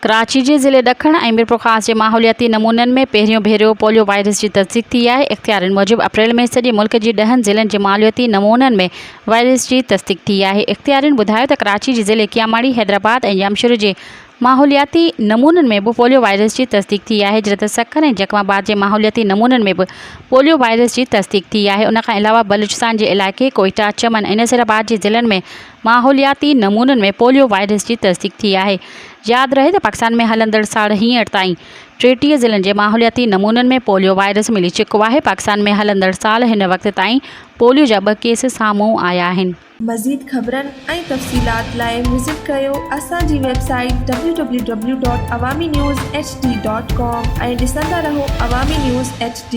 कराची जे ज़िले ॾखण ऐं मीरपुर ख़ास जे माहौलियाती नमूननि में पहिरियों भेरो पोलियो वायरस जी तस्दीक थी आहे। इख़्तियारनि मूजिबि अप्रैल में सॼे मुल्क जी 10 ज़िलनि जे माहौलियाती नमूननि में वायरस जी तस्दीक थी आहे। इख़्तियारनि ॿुधायो त कराची जे ज़िले कियामाड़ी, हैदराबाद ऐं जामशोर जे माहौलियाती नमूननि में बि पोलियो वायरस जी तस्दीक थी आहे, जॾहिं त सखर ऐं जकमाबाद जे माहौलियाती नमूननि में बि पोलियो वायरस जी तस्दीक थी आहे। उन खां अलावा बलूचिस्तान जे इलाइक़े, कोयटा, चमन ऐं नसीराबाद जे ज़िलनि में माहौलियाती नमूननि में पोलियो वायरस जी तस्दीक थी आहे। यादि रहे त पाकिस्तान में हलंदड़ साल हींअर ताईं 33 ज़िलनि जे माहौलियाती नमूननि में पोलियो वायरस मिली चुको आहे। पाकिस्तान में हलंदड़ साल हिन वक़्त ताईं पोलियो जा 2 केस साम्हूं आया आहिनि। मज़ीद ख़बरनि ऐं तफ़सीलात लाइ विज़िट कयो असांजी वेबसाइट www.awamiNewsHD.com ऐं ॾिसंदा रहो अवामी न्यूज़ HD।